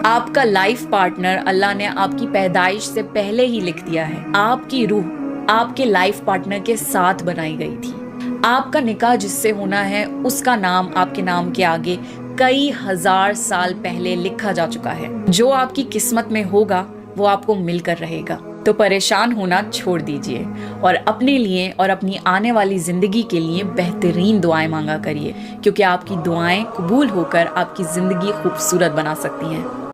आपका life partner अल्लाह ने आपकी पैदाइश से पहले ही लिख दिया है। आपकी रूह आपके लाइफ पार्टनर के साथ बनाई गई थी। आपका निकाह जिससे होना है उसका नाम आपके नाम के आगे कई हजार साल पहले लिखा जा चुका है। जो आपकी किस्मत में होगा वो आपको मिलकर रहेगा। तो परेशान होना छोड़ दीजिए और अपने लिए और अपनी आने वाली जिंदगी के लिए बेहतरीन दुआएं मांगा करिए, क्योंकि आपकी दुआएं कबूल होकर आपकी जिंदगी खूबसूरत बना सकती हैं।